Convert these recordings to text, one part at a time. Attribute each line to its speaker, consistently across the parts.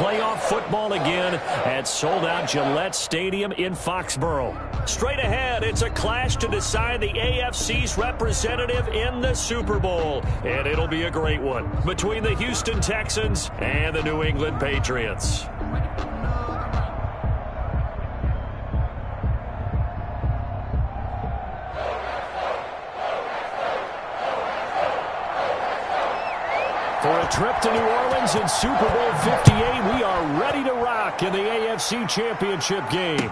Speaker 1: playoff football again at sold-out Gillette Stadium in Foxborough. Straight ahead, it's a clash to decide the AFC's representative in the Super Bowl, and it'll be a great one between the Houston Texans and the New England Patriots. For a trip to New Orleans in Super Bowl 58, we are ready to rock in the AFC Championship game.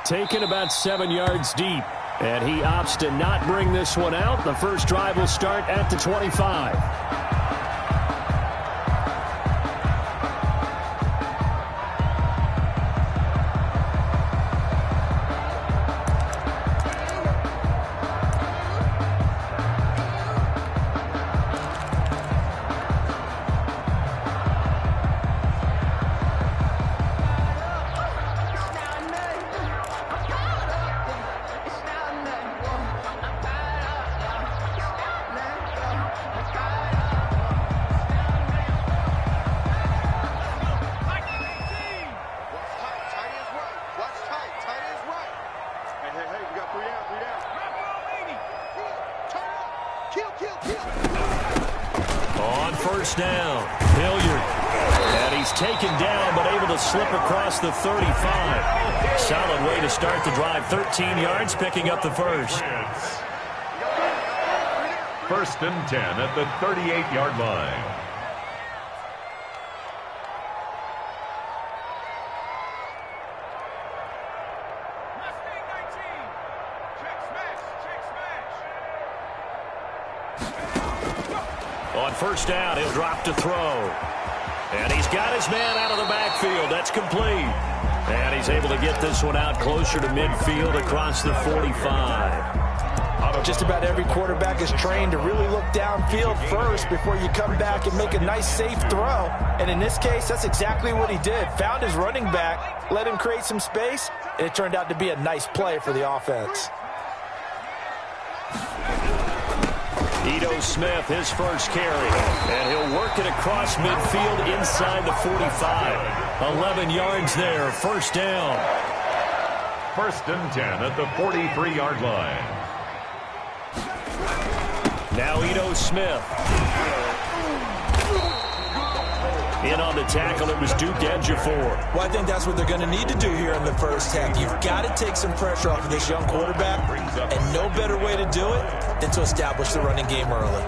Speaker 1: Taken about 7 yards deep, and he opts to not bring this one out. The first drive will start at the 25. On first down, Hilliard. And he's taken down, but able to slip across the 35. Solid way to start the drive. 13 yards, picking up the first.
Speaker 2: First and 10 at the 38-yard line.
Speaker 1: On first down, he'll drop to throw. And he's got his man out of the backfield. That's complete. And he's able to get this one out closer to midfield across the 45.
Speaker 3: Just about every quarterback is trained to really look downfield first before you come back and make a nice, safe throw. And in this case, that's exactly what he did. Found his running back, let him create some space, and it turned out to be a nice play for the offense.
Speaker 1: Ito Smith, his first carry, and he'll work it across midfield inside the 45. 11 yards there, first down.
Speaker 2: First and 10 at the 43-yard line.
Speaker 1: Now Ito Smith. In on the tackle, it was Duke Ejiofor.
Speaker 3: Well, I think that's what they're going to need to do here in the first half. You've got to take some pressure off of this young quarterback, and no better way to do it than to establish the running game early.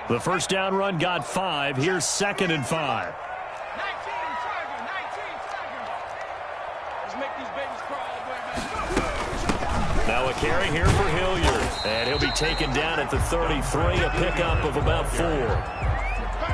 Speaker 1: The first down run got 5. Here's second and 5. Now a carry here for Hilliard. And he'll be taken down at the 33, a pickup of about 4.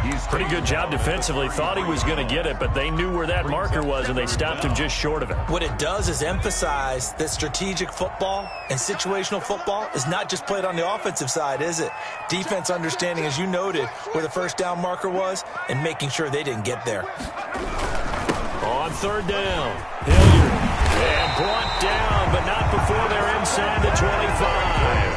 Speaker 1: He's pretty good job defensively. Thought he was going to get it, but they knew where that marker was, and they stopped him just short of it.
Speaker 3: What it does is emphasize that strategic football and situational football is not just played on the offensive side, is it? Defense understanding, as you noted, where the first down marker was and making sure they didn't get there.
Speaker 1: On third down, Hilliard. And brought down, but not before they're inside the 25.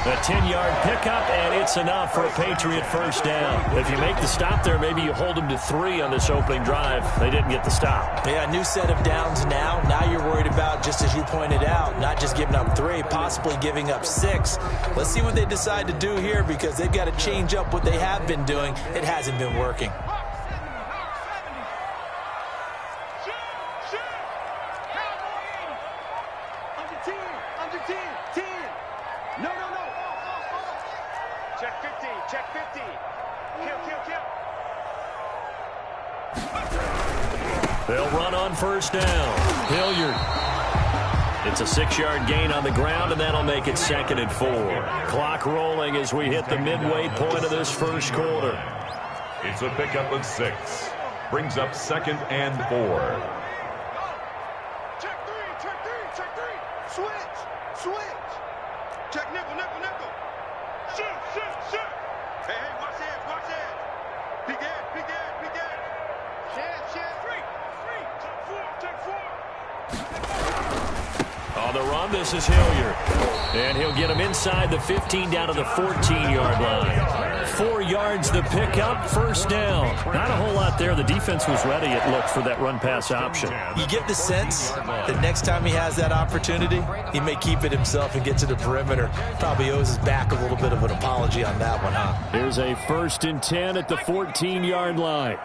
Speaker 1: A 10-yard pickup, and it's enough for a Patriot first down. If you make the stop there, maybe you hold them to 3 on this opening drive. They didn't get the stop.
Speaker 3: Yeah, new set of downs now. Now you're worried about, just as you pointed out, not just giving up 3, possibly giving up 6. Let's see what they decide to do here, because they've got to change up what they have been doing. It hasn't been working.
Speaker 1: They'll run on first down. Hilliard. It's a 6-yard gain on the ground, and that'll make it second and 4. Clock rolling as we hit the midway point of this first quarter.
Speaker 2: It's a pickup of 6. Brings up second and 4.
Speaker 4: Check 3, check 3, check 3. Switch. Check nickel. Shoot. Hey, watch that. Big head. Shift.
Speaker 1: On the run, this is Hilliard. And he'll get him inside the 15 down to the 14-yard line. 4 yards the pickup, first down. Not a whole lot there. The defense was ready, it looked, for that run-pass option.
Speaker 3: You get the sense that next time he has that opportunity, he may keep it himself and get to the perimeter. Probably owes his back a little bit of an apology on that one, huh?
Speaker 1: Here's a 1st and 10 at the 14-yard line.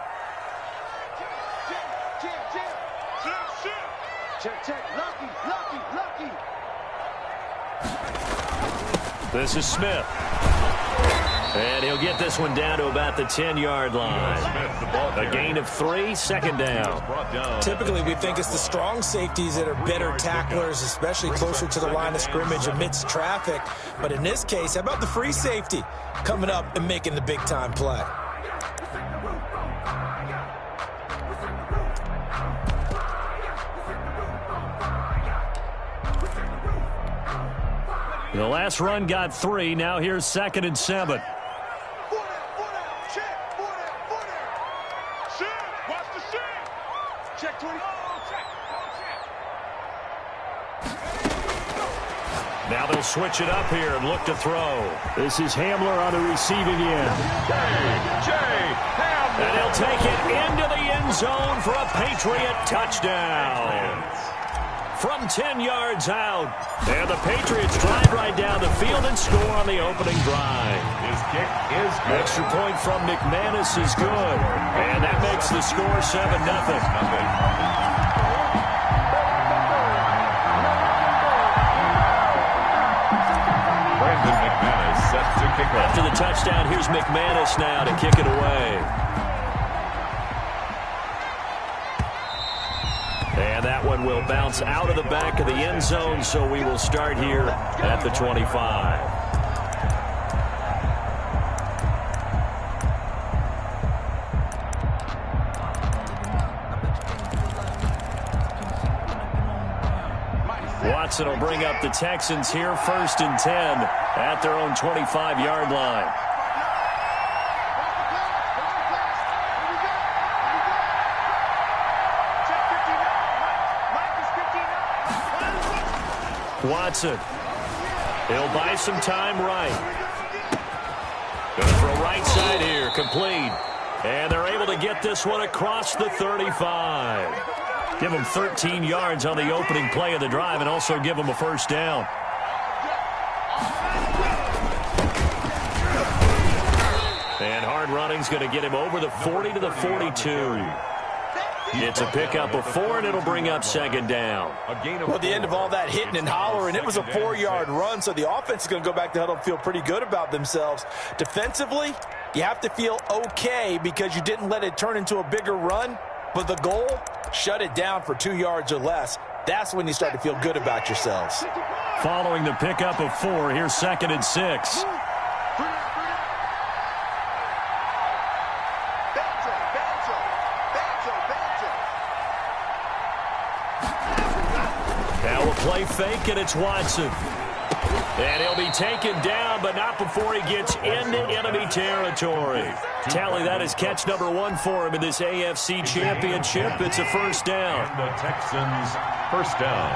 Speaker 4: Check. Lucky.
Speaker 1: This is Smith. And he'll get this one down to about the 10-yard line. A gain of 3, second down.
Speaker 3: Typically, we think it's the strong safeties that are better tacklers, especially closer to the line of scrimmage amidst traffic. But in this case, how about the free safety coming up and making the big-time play?
Speaker 1: The last run got 3. Now here's 2nd and 7.
Speaker 4: Check 20.
Speaker 1: Now they'll switch it up here and look to throw. This is Hamler on the receiving end. And he'll take it into the end zone for a Patriot touchdown. From 10 yards out. And the Patriots drive right down the field and score on the opening drive.
Speaker 2: His kick is good.
Speaker 1: Extra point from McManus is good. And that makes the score 7-0. After the touchdown, here's McManus now to kick it away. And that one will bounce out of the back of the end zone, so we will start here at the 25. Watson will bring up the Texans here, 1st and 10 at their own 25-yard line. Watson. He'll buy some time right. Going to throw right side here, complete. And they're able to get this one across the 35. Give them 13 yards on the opening play of the drive and also give them a first down. And hard running's going to get him over the 40 to the 42. It's a pickup of 4, and it'll bring up 2nd down.
Speaker 3: Well, the end of all that hitting and hollering, it was a 4-yard run, so the offense is going to go back to huddle and feel pretty good about themselves. Defensively, you have to feel okay because you didn't let it turn into a bigger run, but the goal, shut it down for 2 yards or less. That's when you start to feel good about yourselves.
Speaker 1: Following the pickup of 4, here's 2nd and 6. Now a play fake, and it's Watson. And he'll be taken down, but not before he gets into enemy territory. Tally, that is catch number 1 for him in this AFC Championship. It's a first down.
Speaker 2: The Texans, first down.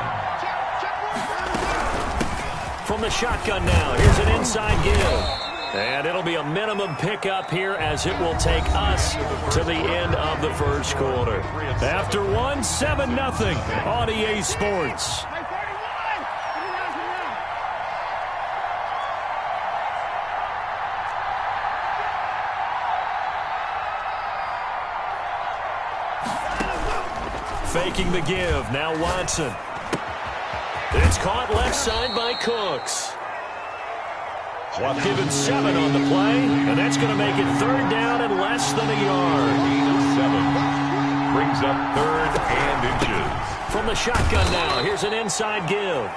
Speaker 1: From the shotgun now, here's an inside give. And it'll be a minimum pickup here as it will take us to the end of the first quarter. After 1, 7-0 on EA Sports. Faking the give, now Watson. It's caught left side by Cooks. Given 7 on the play, and that's going to make it 3rd down and less than a yard.
Speaker 2: 7 brings up 3rd and inches.
Speaker 1: From the shotgun now, here's an inside give.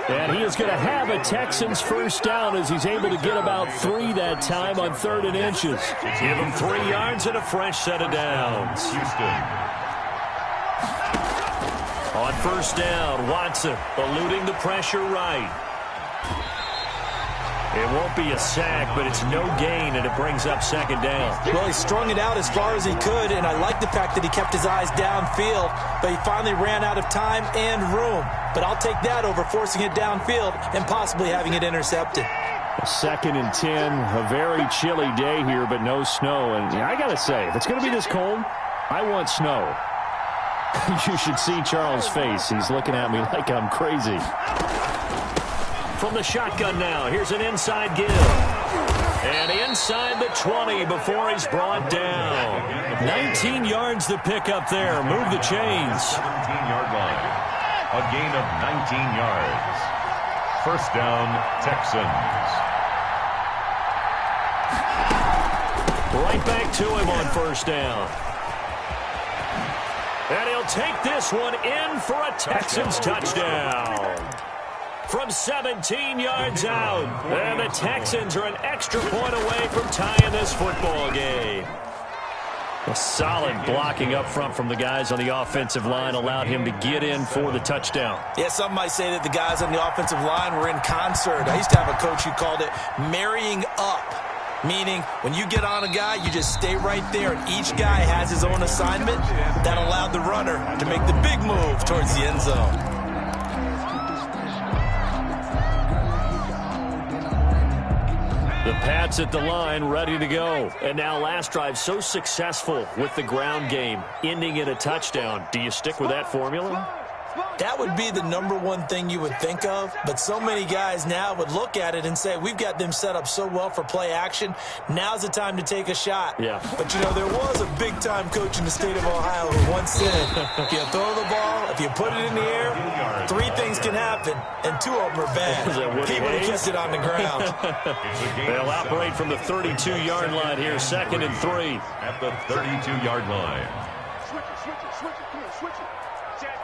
Speaker 1: And he is going to have a Texans first down as he's able to get about 3 that time on 3rd and inches. Give him 3 yards and a fresh set of downs.
Speaker 2: Houston.
Speaker 1: On first down, Watson eluding the pressure right. It won't be a sack, but it's no gain, and it brings up second down.
Speaker 3: Well, he strung it out as far as he could, and I like the fact that he kept his eyes downfield, but he finally ran out of time and room. But I'll take that over forcing it downfield and possibly having it intercepted.
Speaker 1: 2nd and 10, a very chilly day here, but no snow. And I got to say, if it's going to be this cold, I want snow. You should see Charles' face. He's looking at me like I'm crazy. From the shotgun now, here's an inside give. And inside the 20 before he's brought down. 19 yards to pick up there. Move the chains.
Speaker 2: 17-yard line. A gain of 19 yards. First down, Texans.
Speaker 1: Right back to him on first down. And he'll take this one in for a Texans touchdown. From 17 yards out. And the Texans are an extra point away from tying this football game. A solid blocking up front from the guys on the offensive line allowed him to get in for the touchdown.
Speaker 3: Yeah, some might say that the guys on the offensive line were in concert. I used to have a coach who called it marrying up, meaning when you get on a guy, you just stay right there, and each guy has his own assignment. That allowed the runner to make the big move towards the end zone.
Speaker 1: The Pats at the line, ready to go. And now last drive so successful with the ground game, ending in a touchdown. Do you stick with that formula?
Speaker 3: That would be the number one thing you would think of, but so many guys now would look at it and say, we've got them set up so well for play action, now's the time to take a shot.
Speaker 1: Yeah.
Speaker 3: But, you know, there was a big-time coach in the state of Ohio who once said, if you throw the ball, if you put it in the air, 3 things can happen, and 2 of them are bad. He would have kept it on the ground.
Speaker 1: They'll operate from the 32-yard line here, 2nd and 3.
Speaker 2: At the 32-yard line.
Speaker 4: Switch it, switch it, switch it, come on, switch it. Check,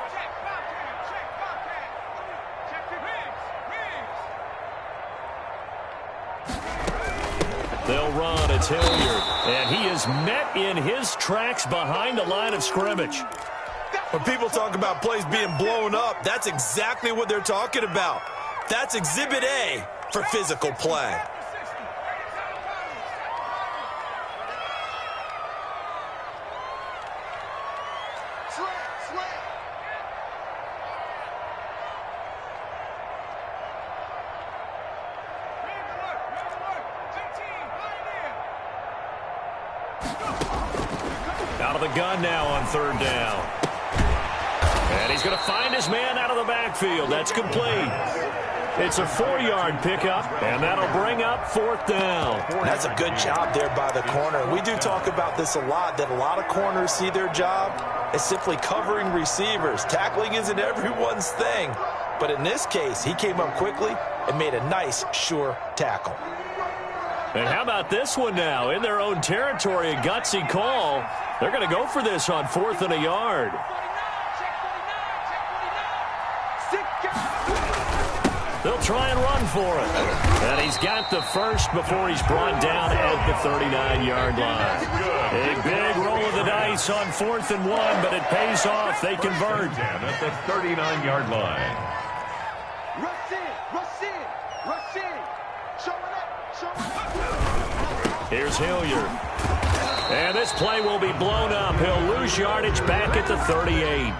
Speaker 4: your hands.
Speaker 1: They'll run. It's Hilliard. And he is met in his tracks behind the line of scrimmage.
Speaker 3: When people talk about plays being blown up, that's exactly what they're talking about. That's Exhibit A for physical play.
Speaker 1: Out of the gun now on 3rd down. And he's going to find his man out of the backfield. That's complete. It's a 4-yard pickup, and that'll bring up 4th down.
Speaker 3: That's a good job there by the corner. We do talk about this a lot, that a lot of corners see their job as simply covering receivers. Tackling isn't everyone's thing. But in this case, he came up quickly and made a nice, sure tackle.
Speaker 1: And how about this one now? In their own territory, a gutsy call. They're going to go for this on 4th and a yard. They'll try and run for it. And he's got the first before he's brought down at the 39-yard line. A big roll of the dice on 4th and 1, but it pays off. They convert.
Speaker 2: Down at the 39-yard line.
Speaker 4: Rush in, rush in, rush in. Showing up, showing up.
Speaker 1: Here's Hilliard. And this play will be blown up. He'll lose yardage back at the 38.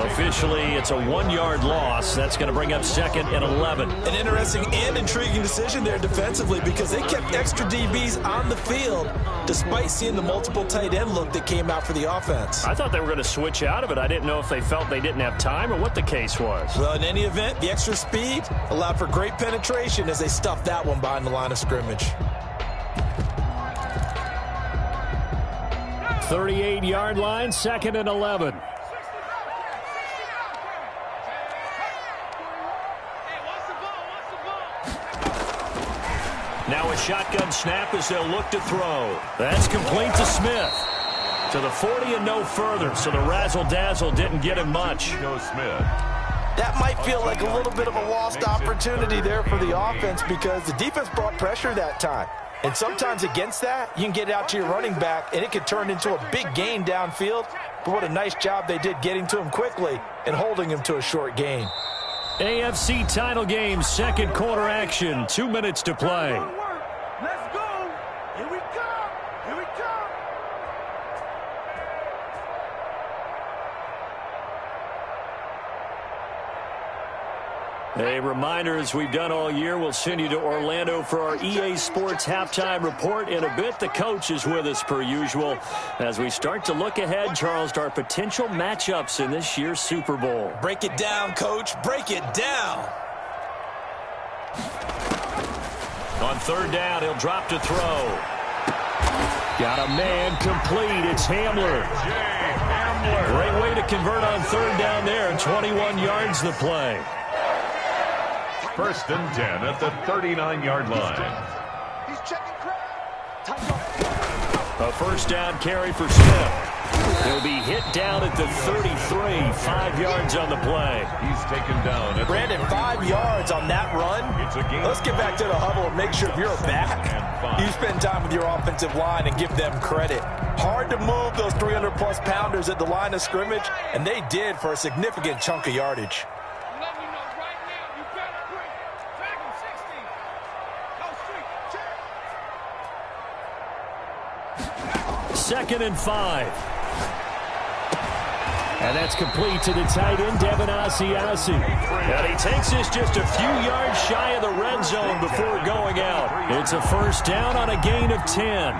Speaker 1: Officially, it's a 1-yard loss. That's going to bring up 2nd and 11.
Speaker 3: An interesting and intriguing decision there defensively because they kept extra DBs on the field despite seeing the multiple tight end look that came out for the offense.
Speaker 1: I thought they were going to switch out of it. I didn't know if they felt they didn't have time or what the case was.
Speaker 3: Well, in any event, the extra speed allowed for great penetration as they stuffed that one behind the line of scrimmage.
Speaker 1: 38-yard line, 2nd and 11. Now a shotgun snap as they'll look to throw. That's complete to Smith. To the 40 and no further, so the razzle-dazzle didn't get him much.
Speaker 2: Joe Smith.
Speaker 3: That might feel like a little bit of a lost opportunity there for the offense because the defense brought pressure that time. And sometimes against that, you can get out to your running back, and it could turn into a big gain downfield. But what a nice job they did getting to him quickly and holding him to a short gain.
Speaker 1: AFC title game, second quarter action, 2 minutes to play.
Speaker 4: Let's go. Here we come. Here we come.
Speaker 1: A reminder, as we've done all year, we'll send you to Orlando for our EA Sports halftime report. In a bit, the coach is with us per usual as we start to look ahead, Charles, to our potential matchups in this year's Super Bowl.
Speaker 3: Break it down, Coach. Break it down.
Speaker 1: On third down, he'll drop to throw. Got a man complete. It's Hamler. Great way to convert on third down there. 21 yards the play.
Speaker 2: First and 10 at the 39-yard line.
Speaker 4: He's checking crowd.
Speaker 1: A first down carry for Smith. He'll be hit down at the 33, 5 yards on the play.
Speaker 2: He's taken down at
Speaker 3: Brandon, 5 yards on that run. Let's get back to the huddle and make sure if you're back, you spend time with your offensive line and give them credit. Hard to move those 300-plus pounders at the line of scrimmage, and they did for a significant chunk of yardage.
Speaker 1: Second and 5. And that's complete to the tight end, Devin Asiasi. And he takes this just a few yards shy of the red zone before going out. It's a first down on a gain of 10.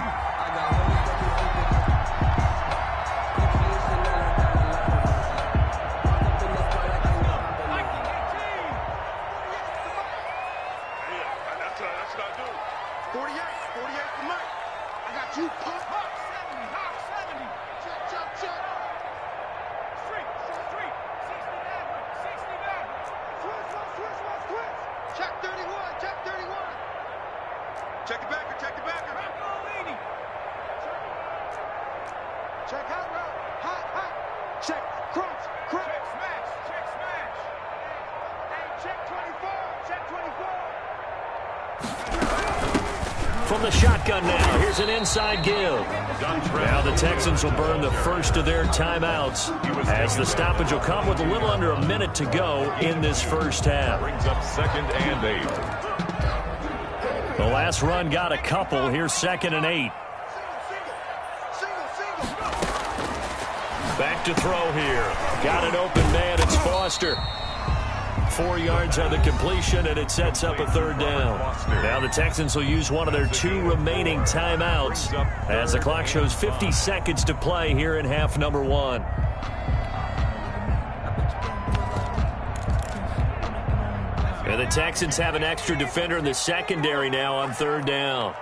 Speaker 1: From the shotgun now, here's an inside give. Now the Texans will burn the first of their timeouts as the stoppage will come with a little under a minute to go in this first half.
Speaker 2: Brings up second and 8.
Speaker 1: The last run got a couple. Here's second and 8. Back to throw here. Got an open man. It's Foster. 4 yards on the completion, and it sets up a third down. Now the Texans will use one of their 2 remaining timeouts as the clock shows 50 seconds to play here in half number 1. And the Texans have an extra defender in the secondary now on third down.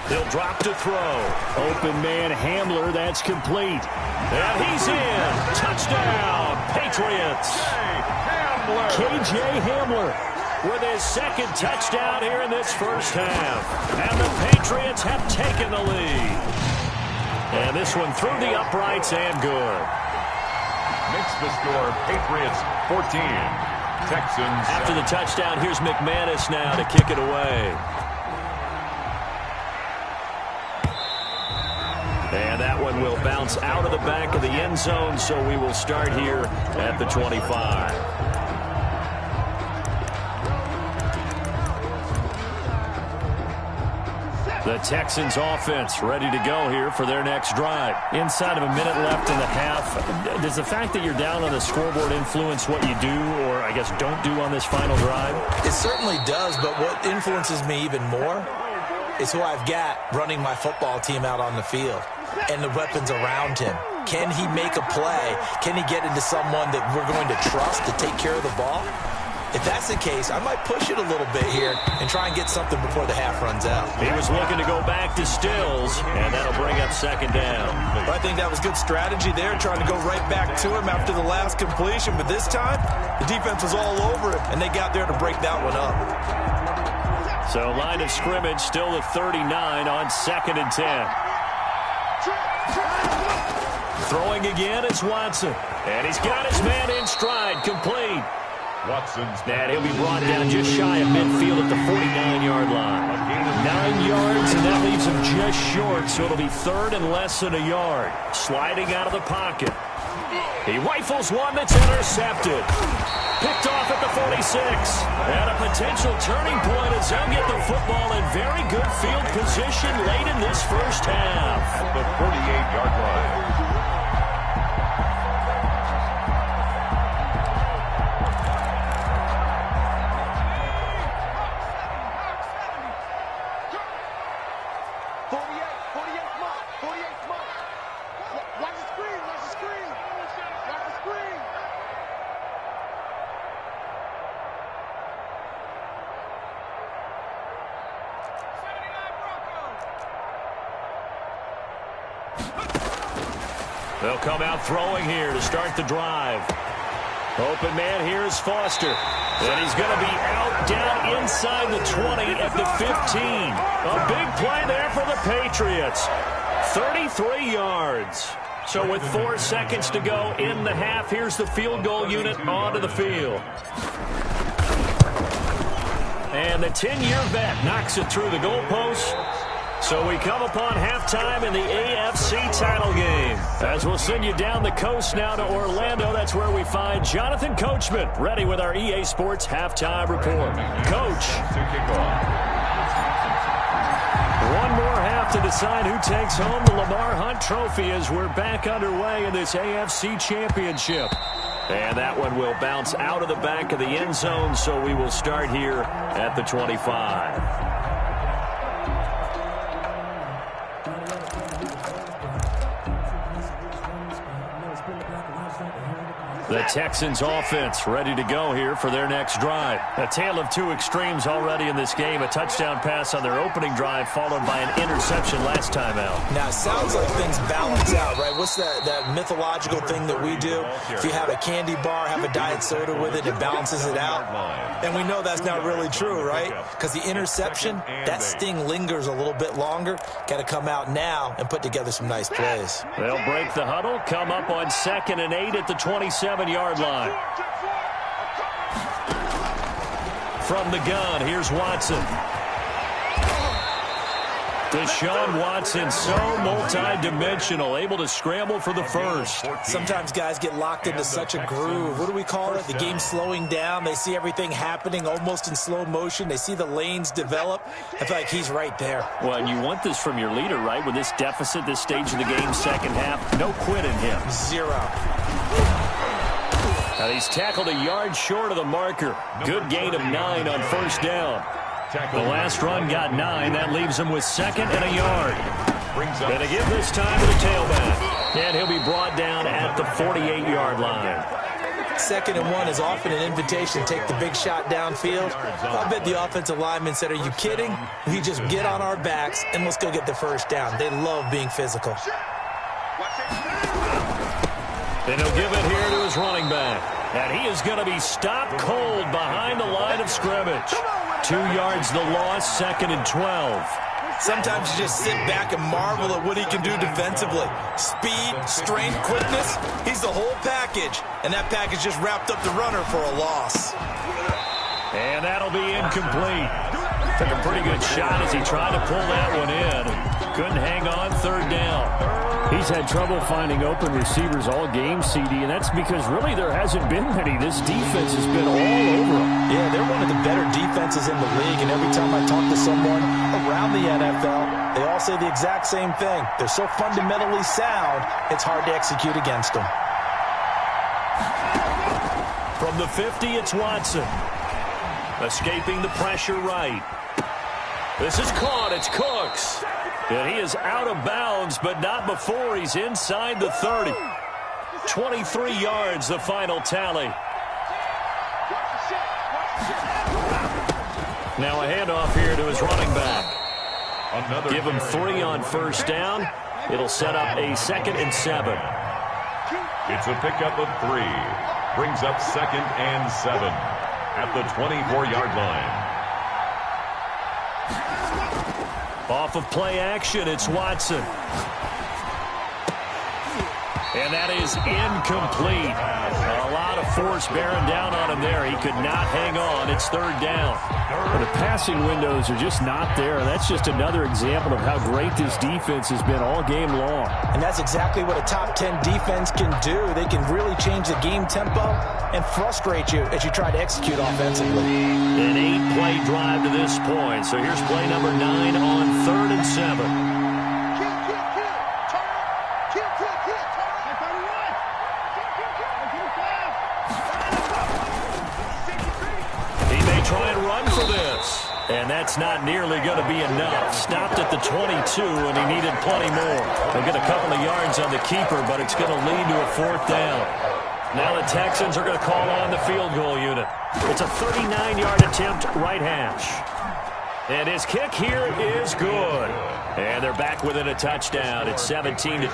Speaker 1: They'll drop to throw. Open man Hamler, that's complete. And he's in. Touchdown, Patriots. KJ Hamler with his second touchdown here in this first half. And the Patriots have taken the lead. And this one through the uprights and good.
Speaker 2: Makes the score Patriots 14. Texans.
Speaker 1: After the touchdown, here's McManus now to kick it away. And that one will bounce out of the back of the end zone, so we will start here at the 25. The Texans offense ready to go here for their next drive. Inside of a minute left in the half, does the fact that you're down on the scoreboard influence what you do, or I guess don't do on this final drive?
Speaker 3: It certainly does, but what influences me even more is who I've got running my football team out on the field and the weapons around him. Can he make a play? Can he get into someone that we're going to trust to take care of the ball? If that's the case, I might push it a little bit here and try and get something before the half runs out.
Speaker 1: He was looking to go back to Stills, and that'll bring up second down.
Speaker 3: I think that was good strategy there, trying to go right back to him after the last completion. But this time, the defense was all over it, and they got there to break that one up.
Speaker 1: So line of scrimmage still at 39 on second and 10. Throwing again, it's Watson. And he's got his man in stride, complete.
Speaker 2: Watson's
Speaker 1: and he'll be brought down just shy of midfield at the 49-yard line. 9 yards, and that leaves him just short, so it'll be third and less than a yard. Sliding out of the pocket. He rifles one that's intercepted. Picked off at the 46. And a potential turning point as they'll get the football in very good field position late in this first half.
Speaker 2: At the 48-yard line.
Speaker 1: They'll come out throwing here to start the drive. Open man here is Foster. And he's going to be out down inside the 20 at the 15. A big play there for the Patriots. 33 yards. So with 4 seconds to go in the half, here's the field goal unit onto the field. And the 10-year vet knocks it through the goalpost. So we come upon halftime in the AFC title game. As we'll send you down the coast now to Orlando, that's where we find Jonathan Coachman, ready with our EA Sports halftime report. Coach. One more half to decide who takes home the Lamar Hunt Trophy as we're back underway in this AFC Championship. And that one will bounce out of the back of the end zone, so we will start here at the 25. The Texans offense ready to go here for their next drive. A tale of two extremes already in this game. A touchdown pass on their opening drive followed by an interception last time out.
Speaker 3: Now, it sounds like things balance out, right? What's that mythological thing that we do? If you have a candy bar, have a diet soda with it, it balances it out. And we know that's not really true, right? Because the interception, that sting lingers a little bit longer. Got to come out now and put together some nice plays.
Speaker 1: They'll break the huddle, come up on 2nd and 8 at the 27-yard line. From the gun, here's Watson. Deshaun Watson, so multi-dimensional, able to scramble for the first.
Speaker 3: Sometimes guys get locked into such a groove. What do we call it? The game's slowing down. They see everything happening almost in slow motion. They see the lanes develop. I feel like he's right there.
Speaker 1: Well, and you want this from your leader, right? With this deficit, this stage of the game, second half, no quit in him.
Speaker 3: 0.
Speaker 1: And he's tackled a yard short of the marker. Good gain of 9 on first down. The last run got 9. That leaves him with 2nd and a yard. Going to give this time to the tailback. And he'll be brought down at the 48-yard line.
Speaker 3: 2nd and 1 is often an invitation to take the big shot downfield. I bet the offensive lineman said, are you kidding? We just get on our backs and let's go get the first down. They love being physical.
Speaker 1: Then he'll give it here to his running back. And he is going to be stopped cold behind the line of scrimmage. 2 yards the loss, 2nd and 12.
Speaker 3: Sometimes you just sit back and marvel at what he can do defensively. Speed, strength, quickness, he's the whole package. And that package just wrapped up the runner for a loss.
Speaker 1: And that'll be incomplete. Took a pretty good shot as he tried to pull that one in. Couldn't hang on, 3rd down.
Speaker 5: He's had trouble finding open receivers all game, CD, and that's because really there hasn't been many. This defense has been all over them.
Speaker 3: Yeah, they're one of the better defenses in the league, and every time I talk to someone around the NFL, they all say the exact same thing. They're so fundamentally sound, it's hard to execute against them.
Speaker 1: From the 50, it's Watson. Escaping the pressure right. This is caught. It's Cooks. And he is out of bounds, but not before he's inside the 30. 23 yards, the final tally. Now a handoff here to his running back. Give him 3 on first down. It'll set up a 2nd and 7.
Speaker 2: It's a pickup of 3. Brings up 2nd and 7 at the 24-yard line.
Speaker 1: Off of play action, it's Watson. And that is incomplete. A lot of force bearing down on him there. He could not hang on. It's third down.
Speaker 5: Well, the passing windows are just not there. That's just another example of how great this defense has been all game long.
Speaker 3: And that's exactly what a top 10 defense can do. They can really change the game tempo and frustrate you as you try to execute offensively.
Speaker 1: An 8-play drive to this point. So here's play number 9 on 3rd and 7. Try and run for this. And that's not nearly going to be enough. Stopped at the 22, and he needed plenty more. They'll get a couple of yards on the keeper, but it's going to lead to a 4th down. Now the Texans are going to call on the field goal unit. It's a 39-yard attempt, right hash. And his kick here is good. And they're back within a touchdown. It's 17-10.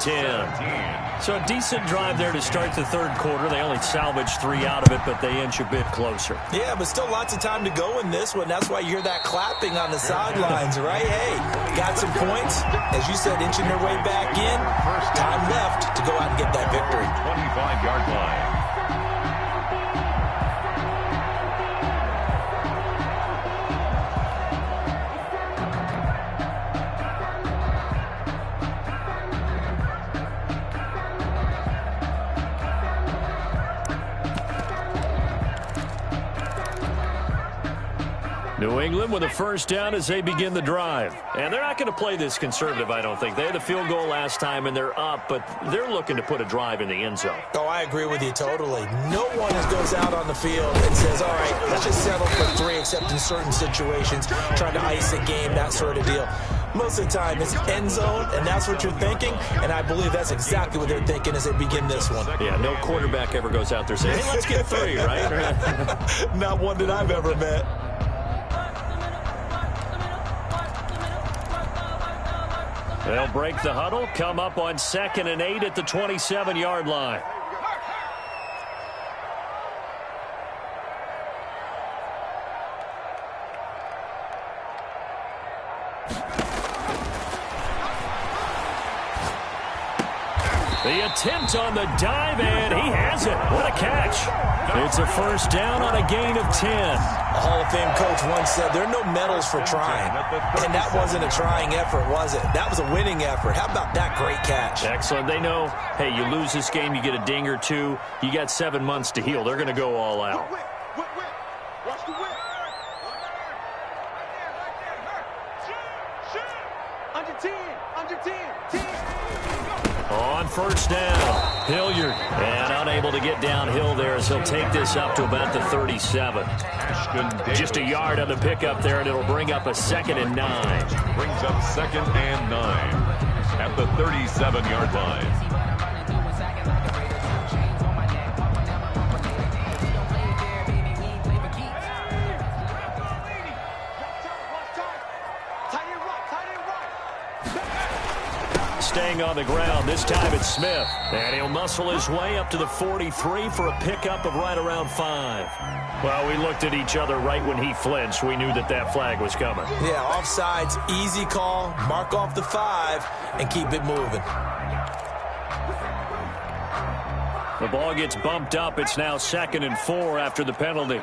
Speaker 1: So a decent drive there to start the third quarter. They only salvaged 3 out of it, but they inch a bit closer.
Speaker 3: Yeah, but still lots of time to go in this one. That's why you hear that clapping on the sidelines, right? Hey, got some points. As you said, inching their way back in. Time left to go out and get that victory.
Speaker 2: 25-yard line.
Speaker 1: New England with a first down as they begin the drive. And they're not going to play this conservative, I don't think. They had the field goal last time, and they're up, but they're looking to put a drive in the end zone.
Speaker 3: Oh, I agree with you totally. No one goes out on the field and says, all right, let's just settle for 3, except in certain situations, trying to ice a game, that sort of deal. Most of the time, it's end zone, and that's what you're thinking, and I believe that's exactly what they're thinking as they begin this one.
Speaker 1: Yeah, no quarterback ever goes out there saying, hey, let's get 3, right?
Speaker 3: Not one that I've ever met.
Speaker 1: They'll break the huddle, come up on 2nd and 8 at the 27-yard line. The attempt on the dive, and he has it. What a catch. It's a first down on a gain of 10.
Speaker 3: A Hall of Fame coach once said, there are no medals for trying. And that wasn't a trying effort, was it? That was a winning effort. How about that great catch?
Speaker 1: Excellent. They know, hey, you lose this game, you get a ding or 2. You got 7 months to heal. They're going to go all out.
Speaker 4: Watch the whip. Under 10. Under 10. 10.
Speaker 1: On first down, Hilliard. And unable to get downhill there as he'll take this up to about the 37. Just a yard on the pickup there, and it'll bring up a 2nd and 9.
Speaker 2: Brings up 2nd and 9 at the 37-yard line.
Speaker 1: Staying on the ground. This time it's Smith. And he'll muscle his way up to the 43 for a pickup of right around 5. Well, we looked at each other right when he flinched. We knew that that flag was coming.
Speaker 3: Yeah, offsides, easy call. Mark off the 5 and keep it moving.
Speaker 1: The ball gets bumped up. It's now 2nd and 4 after the penalty.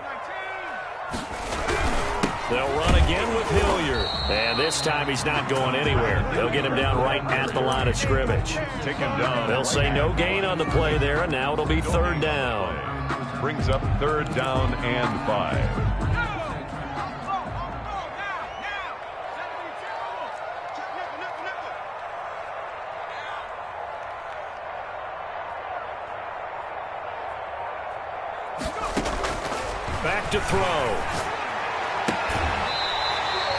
Speaker 1: They'll run again with Hilliard. And this time he's not going anywhere. They'll get him down right at the line of scrimmage.
Speaker 2: Take him down.
Speaker 1: They'll say no gain on the play there, and now it'll be 3rd down.
Speaker 2: Brings up 3rd down and 5.
Speaker 1: Back to throw.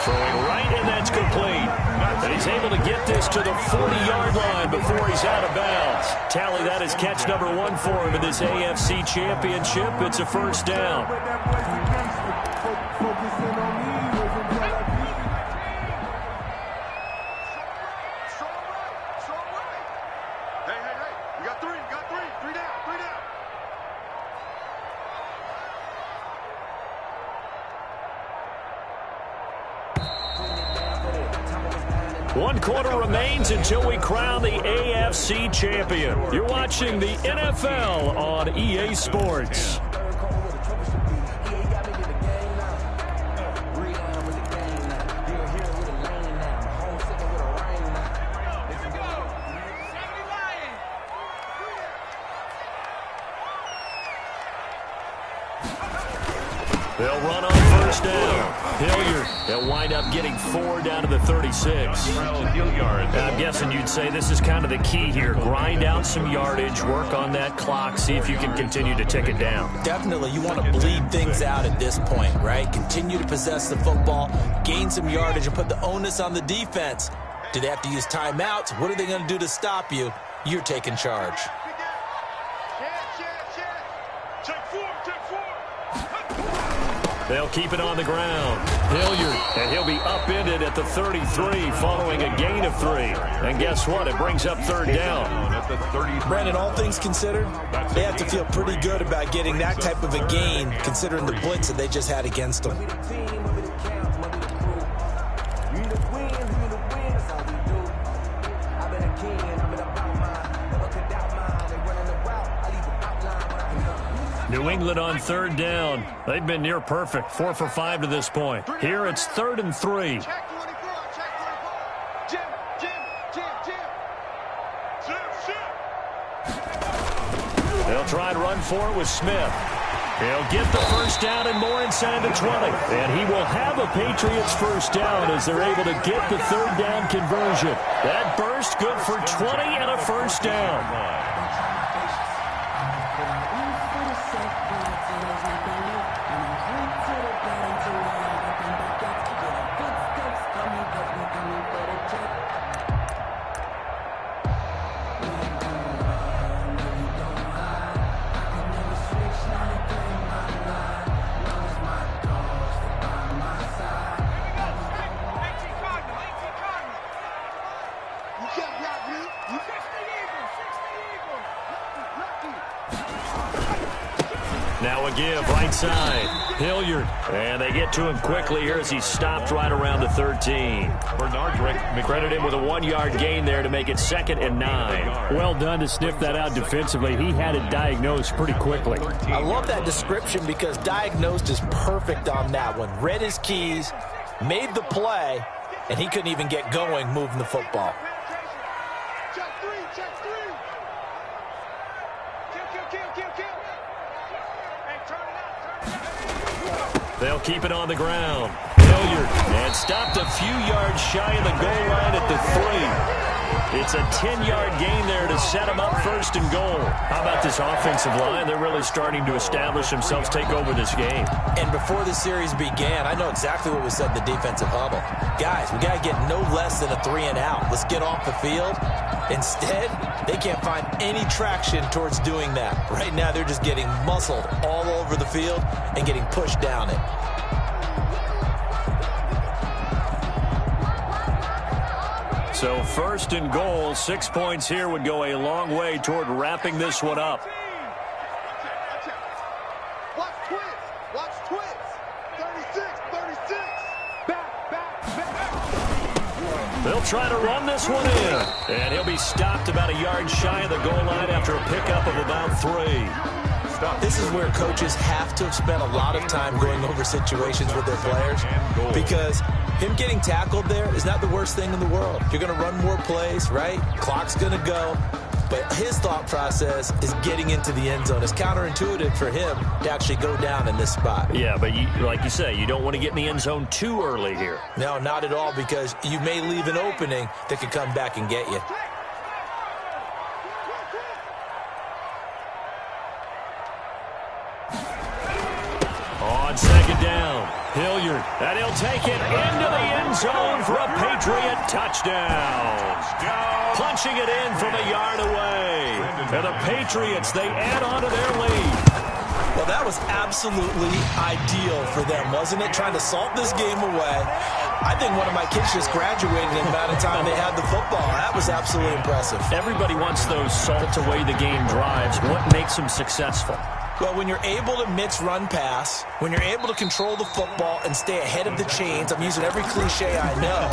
Speaker 1: Throwing right, and that's complete. And he's able to get this to the 40-yard line before he's out of bounds. Tally, that is catch number 1 for him in this AFC Championship. It's a first down.
Speaker 4: Hey, you got 3, you got 3. 3 down, 3 down.
Speaker 1: One quarter remains until we crown the AFC champion. You're watching the NFL on EA Sports. They'll run on first down. Hilliard, they'll wind up getting 4 down to the 36. I'm guessing you'd say this is kind of the key here. Grind out some yardage, work on that clock, see if you can continue to tick it down.
Speaker 3: Definitely, you want to bleed things out at this point, right? Continue to possess the football, gain some yardage, and put the onus on the defense. Do they have to use timeouts? What are they going to do to stop you? You're taking charge.
Speaker 1: They'll keep it on the ground. Hilliard, and he'll be upended at the 33 following a gain of 3. And guess what? It brings up third down.
Speaker 3: Brandon, all things considered, they have to feel pretty good about getting that type of a gain considering the blitz that they just had against them.
Speaker 1: New England on third down. They've been near perfect. 4 for 5 to this point. Here it's 3rd and 3. They'll try and run for it with Smith. He'll get the first down and more inside the 20. And he will have a Patriots first down as they're able to get the third down conversion. That burst good for 20 and a first down. Now a give right side. Hilliard. And they get to him quickly here as he stopped right around the 13. Bernard credit him with a 1-yard gain there to make it 2nd and 9.
Speaker 5: Well done to sniff that out defensively. He had it diagnosed pretty quickly.
Speaker 3: I love that description because diagnosed is perfect on that one. Read his keys, made the play, and he couldn't even get going moving the football.
Speaker 1: They'll keep it on the ground. Hilliard, and stopped a few yards shy of the goal line at the 3. It's a 10-yard gain there to set them up 1st and goal. How about this offensive line? They're really starting to establish themselves, take over this game.
Speaker 3: And before the series began, I know exactly what was said in the defensive huddle. Guys, we got to get no less than a 3 and out. Let's get off the field. Instead, they can't find any traction towards doing that. Right now, they're just getting muscled all over the field and getting pushed down it.
Speaker 1: So 1st and goal, 6 points here would go a long way toward wrapping this one up.
Speaker 4: Watch twins. Watch twins. 36, 36. Back.
Speaker 1: They'll try to run this one in. And he'll be stopped about a yard shy of the goal line after a pickup of about 3.
Speaker 3: This is where coaches have to have spent a lot of time going over situations with their players because him getting tackled there is not the worst thing in the world. You're going to run more plays, right? Clock's going to go. But his thought process is getting into the end zone. It's counterintuitive for him to actually go down in this spot.
Speaker 1: Yeah, but like you say, you don't want to get in the end zone too early here.
Speaker 3: No, not at all, because you may leave an opening that could come back and get you.
Speaker 1: On 2nd down, Hilliard, and he'll take it into the end zone for a Patriot touchdown. Punching it in from a yard away. And the Patriots, they add on to their lead.
Speaker 3: Well, that was absolutely ideal for them, wasn't it? Trying to salt this game away. I think one of my kids just graduated in the amount of time they had the football. That was absolutely impressive.
Speaker 1: Everybody wants those salt away the game drives. What makes them successful?
Speaker 3: Well, when you're able to mix run pass, when you're able to control the football and stay ahead of the chains, I'm using every cliche I know,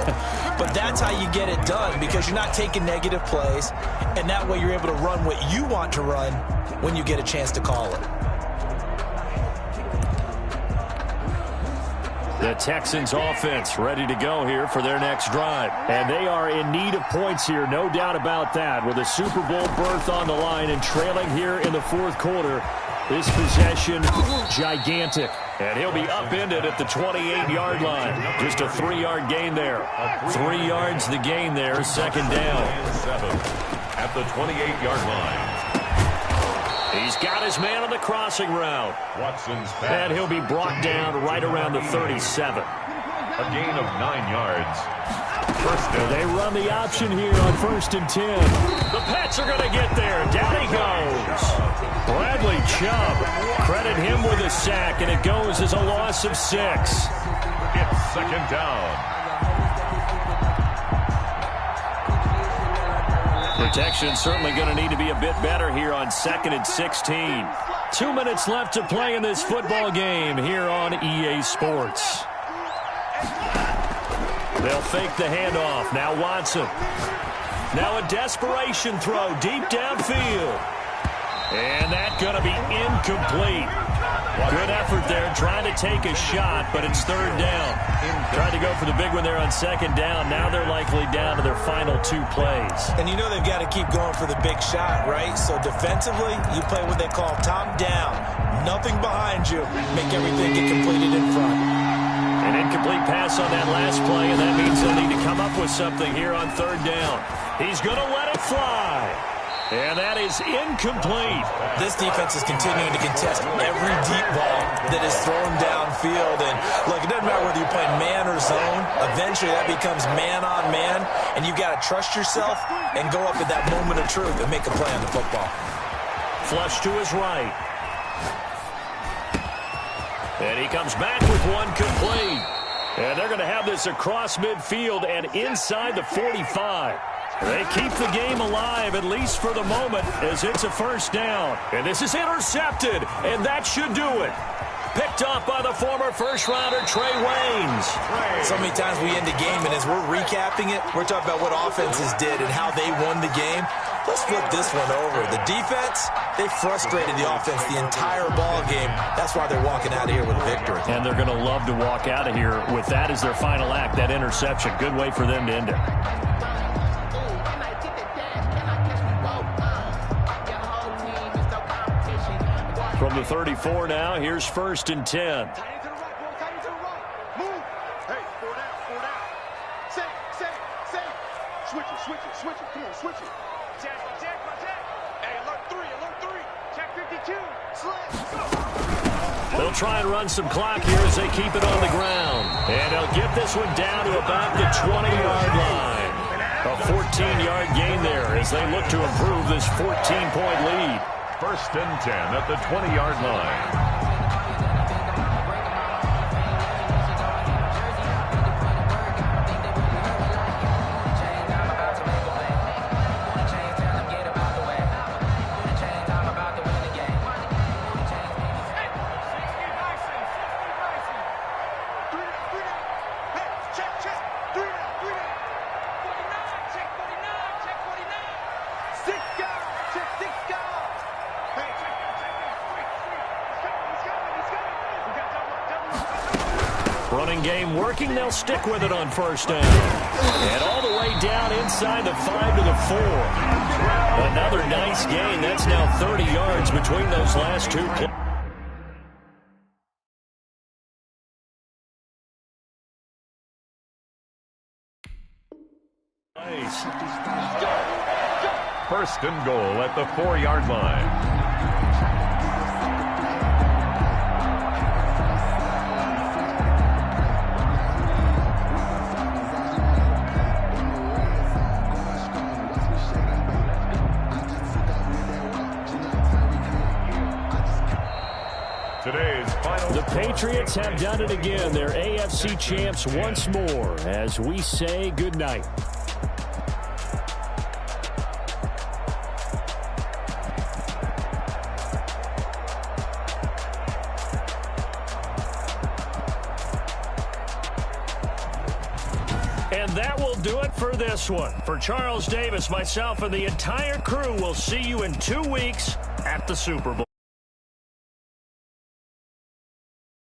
Speaker 3: but that's how you get it done because you're not taking negative plays, and that way you're able to run what you want to run when you get a chance to call it.
Speaker 5: The Texans offense ready to go here for their next drive. And they are in need of points here, no doubt about that. With a Super Bowl berth on the line and trailing here in the fourth quarter, this possession gigantic. And he'll be upended at the 28-yard line. Just a 3-yard gain there. 3 yards the gain there, second down.
Speaker 2: At the 28-yard line.
Speaker 5: He's got his man on the crossing route.
Speaker 2: Watson's pass.
Speaker 5: And he'll be brought down right around the 37.
Speaker 2: A gain of 9 yards. First down.
Speaker 5: They run the option here on 1st and 10. The Pats are going to get there. Down he goes. Bradley Chubb. Credit him with a sack, and it goes as a loss of 6.
Speaker 2: It's second down.
Speaker 5: Protection certainly going to need to be a bit better here on 2nd and 16. 2 minutes left to play in this football game here on EA Sports. They'll fake the handoff. Now Watson. Now a desperation throw deep downfield. And that's going to be incomplete. Good effort there trying to take a shot, but it's 3rd down. Tried to go for the big one there on 2nd down. Now they're likely down to their final 2 plays.
Speaker 3: And you know they've got to keep going for the big shot, right? So defensively, you play what they call top down. Nothing behind you. Make everything get completed in front.
Speaker 5: An incomplete pass on that last play, and that means they'll need to come up with something here on 3rd down. He's going to let it fly. And that is incomplete.
Speaker 3: This defense is continuing to contest every deep ball that is thrown downfield. And, look, it doesn't matter whether you're playing man or zone. Eventually that becomes man on man. And you've got to trust yourself and go up at that moment of truth and make a play on the football.
Speaker 5: Flush to his right. And he comes back with one complete. And they're going to have this across midfield and inside the 45. They keep the game alive, at least for the moment, as it's a 1st down. And this is intercepted, and that should do it. Picked off by the former first-rounder, Trey Waynes.
Speaker 3: So many times we end a game, and as we're recapping it, we're talking about what offenses did and how they won the game. Let's flip this one over. The defense, they frustrated the offense the entire ball game. That's why they're walking out of here with a victory.
Speaker 5: And they're going to love to walk out of here with that as their final act, that interception. Good way for them to end it. From the 34 now, here's 1st and 10.
Speaker 4: Switch it. Come on, switch it. Check. Hey, alert 3. Check 52. Slip.
Speaker 5: They'll try and run some clock here as they keep it on the ground. And they'll get this one down to about the 20-yard line. A 14-yard gain there as they look to improve this 14-point lead.
Speaker 2: 1st and 10 at the 20-yard line.
Speaker 5: Running game working. They'll stick with it on 1st down. And all the way down inside the 5 to the 4. Another nice gain. That's now 30 yards between those last 2 plays.
Speaker 2: First and goal at the 4-yard line.
Speaker 5: The Patriots have done it again. They're AFC champs once more as we say goodnight.
Speaker 1: And that will do it for this one. For Charles Davis, myself, and the entire crew, we'll see you in 2 weeks at the Super Bowl.